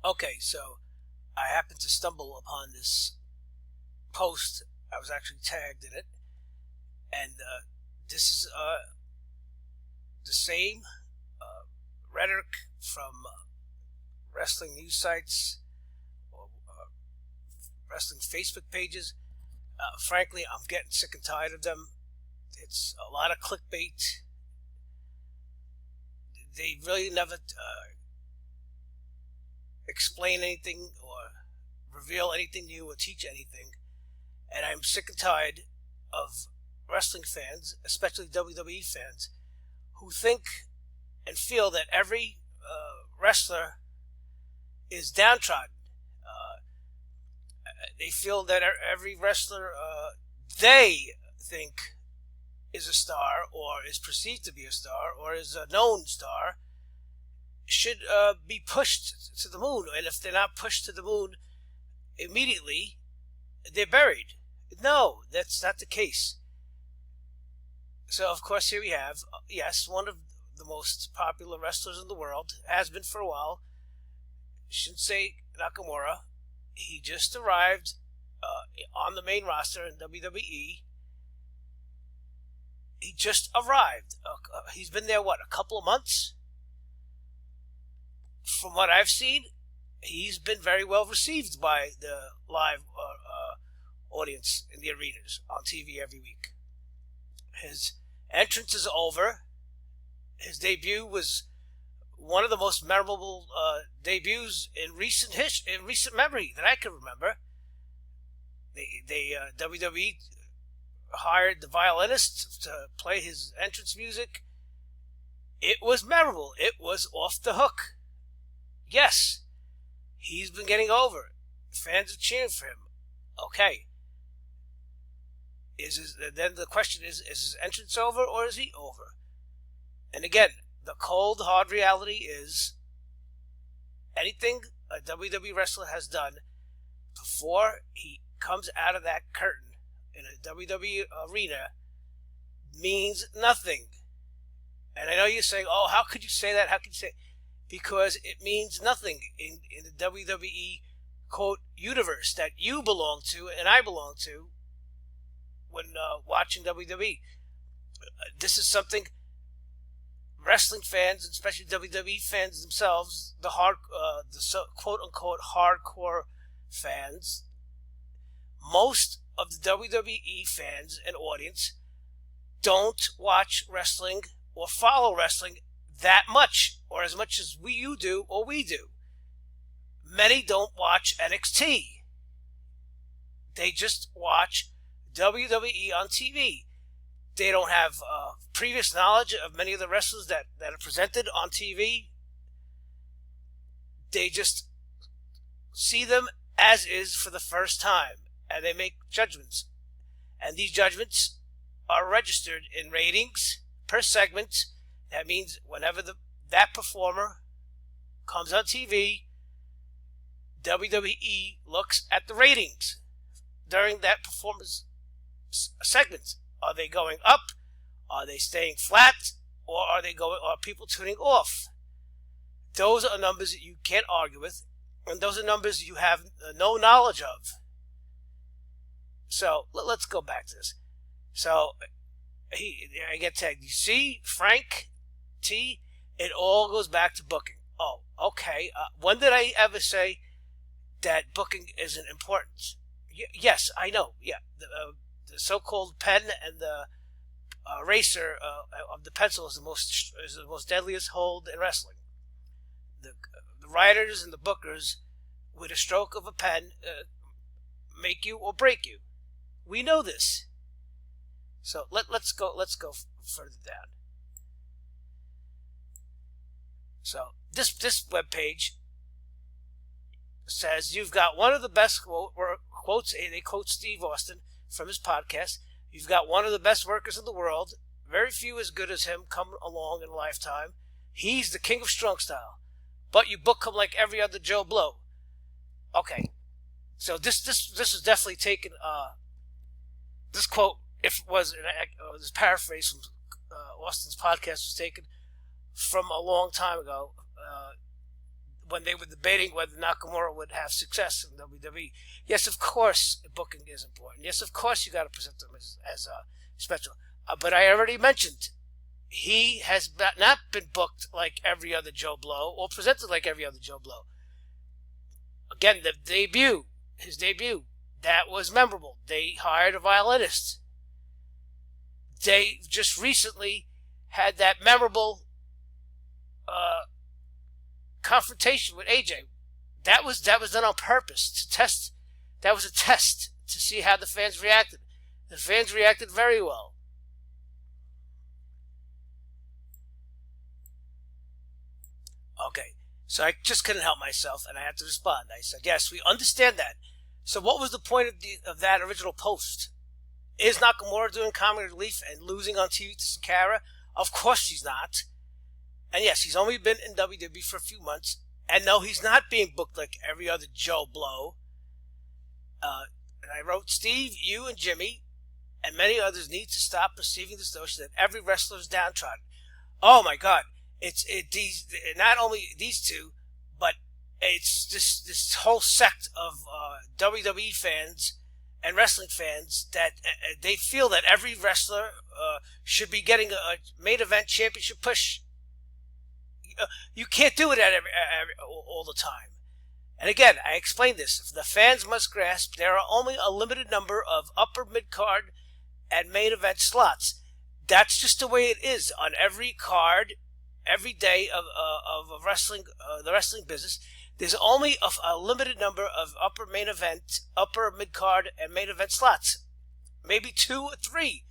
Okay, so I happened to stumble upon this post. I was actually tagged in it, and this is the same rhetoric from wrestling news sites or wrestling Facebook pages. Frankly, I'm getting sick and tired of them. It's a lot of clickbait. They really never explain anything or reveal anything new or teach anything. And I'm sick and tired of wrestling fans, especially WWE fans, who think and feel that every wrestler is downtrodden. They feel that every wrestler they think is a star or is perceived to be a star or is a known star should be pushed to the moon. And if they're not pushed to the moon immediately, they're buried. No, that's not the case. So, of course, here we have, yes, one of the most popular wrestlers in the world, has been for a while, Shinsuke Nakamura. He just arrived on the main roster in WWE. He just arrived. He's been there, what, a couple of months? From what I've seen, he's been very well received by the live audience in the arenas on TV every week. His entrance is over. His debut was one of the most memorable debuts in recent memory that I can remember. WWE hired the violinist to play his entrance music. It was memorable. It was off the hook. Yes, he's been getting over. Fans are cheering for him. Okay. Then the question is his entrance over or is he over? And again, the cold, hard reality is anything a WWE wrestler has done before he comes out of that curtain in a WWE arena means nothing. And I know you're saying, oh, how could you say that? How could you say it? Because it means nothing in the WWE, quote, universe that you belong to and I belong to when watching WWE. This is something wrestling fans, especially WWE fans themselves, the quote-unquote hardcore fans, most of the WWE fans and audience don't watch wrestling or follow wrestling that much, or as much as you do or we do. Many don't watch NXT. They just watch WWE on TV. They don't have previous knowledge of many of the wrestlers that are presented on TV. They just see them as is for the first time, and they make judgments. And these judgments are registered in ratings per segment. That means whenever that performer comes on TV, WWE looks at the ratings during that performance segment. Are they going up? Are they staying flat? Or are people tuning off? Those are numbers that you can't argue with, and those are numbers you have no knowledge of. So let's go back to this. So I get tagged. You see, Frank T. It all goes back to booking. Oh, okay. When did I ever say that booking isn't important? Yes, I know. Yeah, the so-called pen and the eraser of the pencil is the most deadliest hold in wrestling. The writers and the bookers, with a stroke of a pen, make you or break you. We know this. So let's go further down. So this webpage says you've got one of the best quotes. They quote Steve Austin from his podcast. You've got one of the best workers in the world. Very few as good as him come along in a lifetime. He's the king of strong style, but you book him like every other Joe Blow. Okay, so this is definitely taken. This quote, if it was this paraphrase from Austin's podcast, was taken from a long time ago. when they were debating whether Nakamura would have success in WWE. Yes, of course, booking is important. Yes, of course, you got to present them as special. But I already mentioned he has not been booked like every other Joe Blow or presented like every other Joe Blow. Again, his debut, that was memorable. They hired a violinist. They just recently had that memorable confrontation with AJ. That was done on purpose to test. That was a test to see how the fans reacted. The fans reacted very well. Okay, so I just couldn't help myself, and I had to respond. I said, "Yes, we understand that." So, what was the point of that original post? Is Nakamura doing comic relief and losing on TV to Sin Cara? Of course, she's not. And yes, he's only been in WWE for a few months. And no, he's not being booked like every other Joe Blow. And I wrote, Steve, you and Jimmy and many others need to stop perceiving this notion that every wrestler is downtrodden. Oh my God. These not only these two, but it's this whole sect of WWE fans and wrestling fans that they feel that every wrestler should be getting a main event championship push. You can't do it all the time. And again, I explained this. The fans must grasp there are only a limited number of upper mid-card and main event slots. That's just the way it is on every card, every day of a wrestling, the wrestling business. There's only a limited number of upper main event, upper mid-card, and main event slots. Maybe 2 or 3.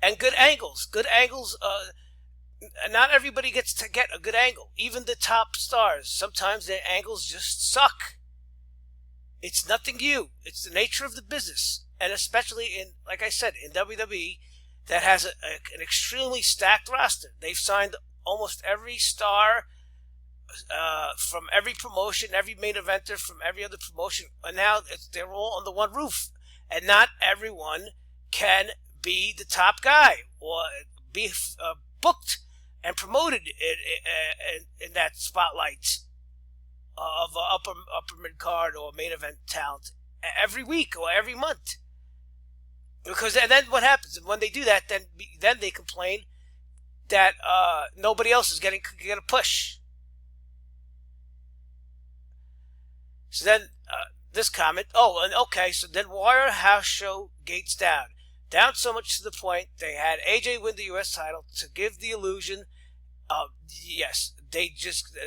And good angles. Good angles, not everybody gets to get a good angle. Even the top stars, sometimes their angles just suck. It's nothing new. It's the nature of the business. And especially in, like I said, in WWE, that has an extremely stacked roster. They've signed almost every star from every promotion, every main eventer from every other promotion. And now they're all under one roof. And not everyone can be the top guy or be booked and promoted in that spotlight of upper mid card or main event talent every week or every month. Because and then what happens when they do that? Then they complain that nobody else is getting a push. So then this comment. Oh, and okay. So then Warrior House Show gates down so much to the point they had AJ win the U.S. title to give the illusion. Yes, they just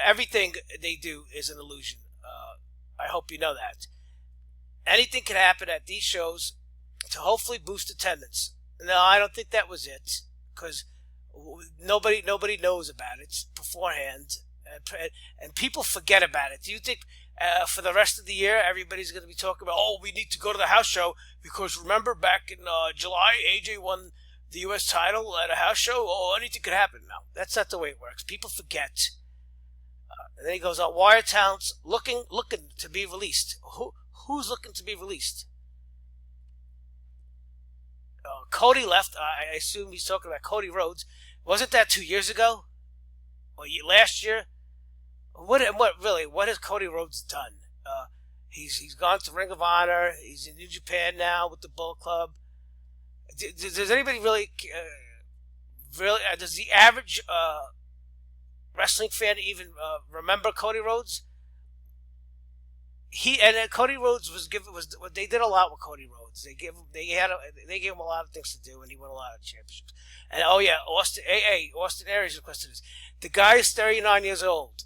everything they do is an illusion. I hope you know that. Anything can happen at these shows to hopefully boost attendance. No, I don't think that was it, because nobody knows about it beforehand, and people forget about it. Do you think for the rest of the year everybody's going to be talking about, oh, we need to go to the house show because remember back in July AJ won the U.S. title at a house show? Oh, anything could happen. No, that's not the way it works. People forget. And then he goes on, Wire talents looking to be released. Who's looking to be released? Cody left. I assume he's talking about Cody Rhodes. Wasn't that 2 years ago? Or last year? What has Cody Rhodes done? He's gone to Ring of Honor. He's in New Japan now with the Bullet Club. Does anybody really does the average wrestling fan even remember Cody Rhodes? Cody Rhodes they did a lot with Cody Rhodes. They gave him a lot of things to do, and he won a lot of championships. And oh yeah, Austin Aries requested this. The guy is 39 years old.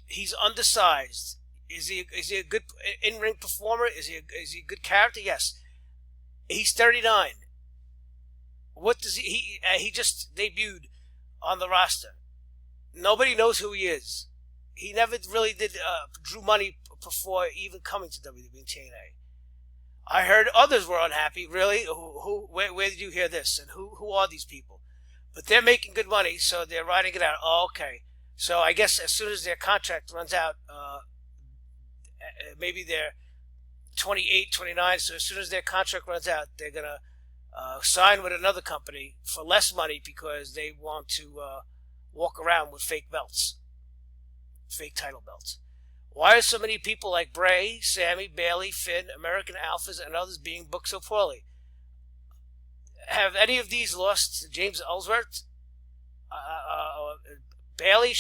He's undersized. Is he a good in-ring performer? Is he a good character? Yes. He's 39. What does he just debuted on the roster. Nobody knows who he is. He never really drew money before even coming to WWE and TNA. I heard others were unhappy. Really? Where did you hear this? And who are these people? But they're making good money, so they're riding it out. Oh, okay. So I guess as soon as their contract runs out, maybe they're 28, 29. So as soon as their contract runs out, they're gonna sign with another company for less money because they want to walk around with fake belts, fake title belts. Why are so many people like Bray, Sammy, Bailey, Finn, American Alphas, and others being booked so poorly? Have any of these lost to James Ellsworth? Bailey,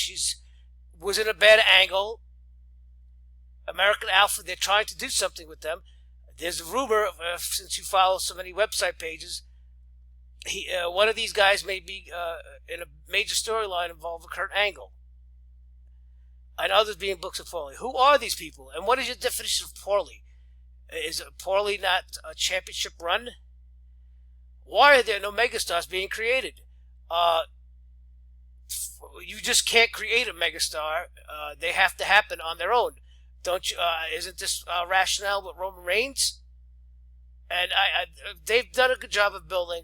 was in a bad angle. American Alpha, they're trying to do something with them. There's a rumor, since you follow so many website pages, one of these guys may be in a major storyline involving Kurt Angle. And others being booked so poorly. Who are these people? And what is your definition of poorly? Is poorly not a championship run? Why are there no megastars being created? You just can't create a megastar. They have to happen on their own. Don't you? Isn't this rationale with Roman Reigns? And they've done a good job of building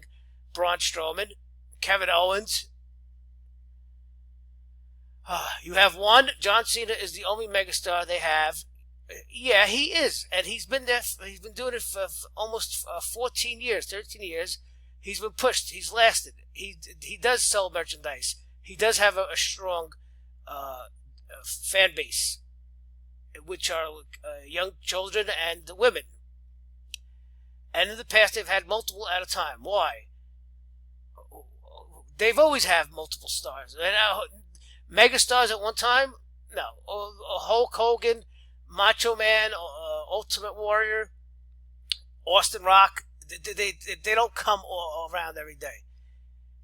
Braun Strowman, Kevin Owens. You have one. John Cena is the only megastar they have. Yeah, he is, and he's been there. He's been doing it for almost 14 years, 13 years. He's been pushed. He's lasted. He does sell merchandise. He does have a strong fan base, which are young children and women. And in the past, they've had multiple at a time. Why? They've always had multiple stars. And megastars at one time? No. Hulk Hogan, Macho Man, Ultimate Warrior, Austin Rock. They don't come all around every day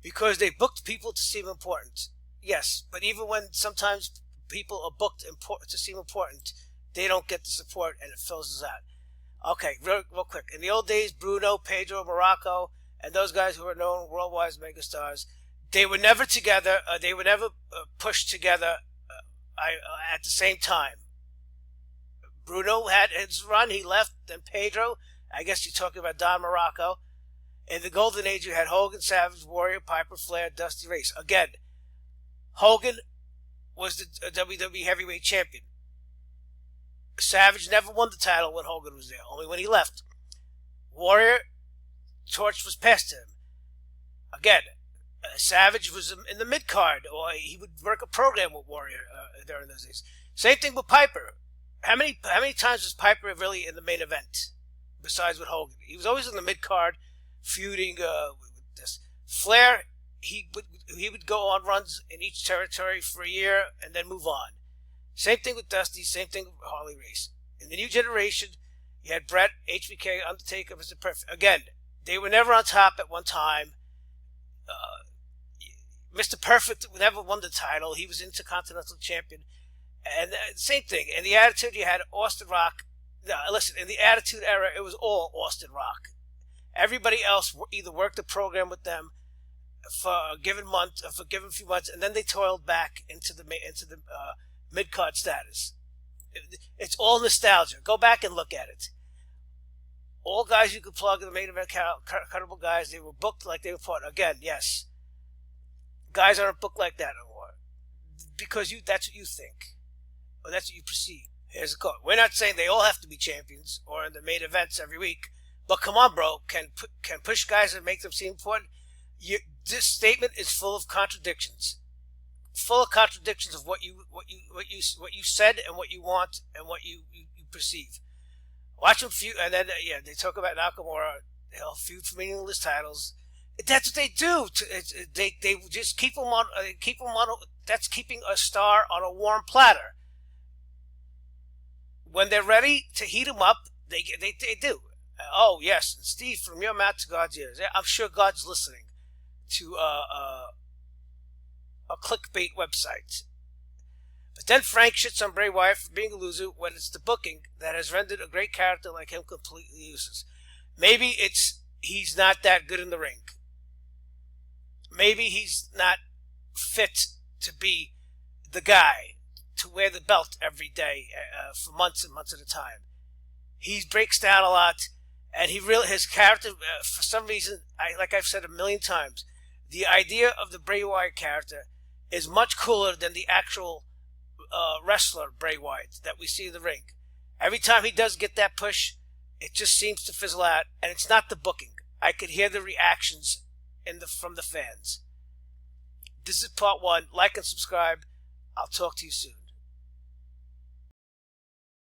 because they booked people to seem important. Yes, but even when sometimes people are booked to seem important, they don't get the support and it fills us out. Okay, real quick. In the old days, Bruno, Pedro, Morocco, and those guys who were known worldwide as megastars, they were never together. They were never pushed together at the same time. Bruno had his run. He left. Then Pedro. I guess you're talking about Don Morocco. In the Golden Age, you had Hogan, Savage, Warrior, Piper, Flair, Dusty Rhodes. Again, Hogan was the WWE Heavyweight Champion. Savage never won the title when Hogan was there, only when he left. Warrior, torch was passed to him. Again, Savage was in the mid-card, or he would work a program with Warrior during those days. Same thing with Piper. How many times was Piper really in the main event, besides with Hogan? He was always in the mid-card, feuding with this. Flair, he would go on runs in each territory for a year and then move on. Same thing with Dusty, same thing with Harley Race. In the new generation, you had Bret, HBK, Undertaker, Mr. Perfect. Again, they were never on top at one time. Mr. Perfect never won the title. He was Intercontinental Champion. And same thing. In the Attitude, you had Austin Rock. No, listen, in the Attitude Era, it was all Austin Rock. Everybody else either worked a program with them for a given month, for a given few months, and then they toiled back into the mid-card status. It's all nostalgia. Go back and look at it. All guys you could plug in the main event, cuttable guys, they were booked like they were part. Again, yes. Guys aren't booked like that anymore. Because that's what you think. Or that's what you perceive. Here's a quote. We're not saying they all have to be champions or in the main events every week. But come on, bro. Can push guys and make them seem important? This statement is full of contradictions. Full of contradictions of what you said and what you want and what you perceive. Watch them feud, and then they talk about Nakamura. He'll feud for meaningless titles. That's what they do. They just keep them on. That's keeping a star on a warm platter. When they're ready to heat them up, they do. Oh yes, Steve, from your mouth to God's ears. I'm sure God's listening to a clickbait website. But then Frank shits on Bray Wyatt for being a loser when it's the booking that has rendered a great character like him completely useless. Maybe he's not that good in the ring. Maybe he's not fit to be the guy to wear the belt every day for months and months at a time. He breaks down a lot, and his character, for some reason, like I've said a million times, the idea of the Bray Wyatt character is much cooler than the actual wrestler Bray Wyatt that we see in the ring. Every time he does get that push, it just seems to fizzle out, and it's not the booking. I could hear the reactions from the fans. This is part 1. Like and subscribe. I'll talk to you soon.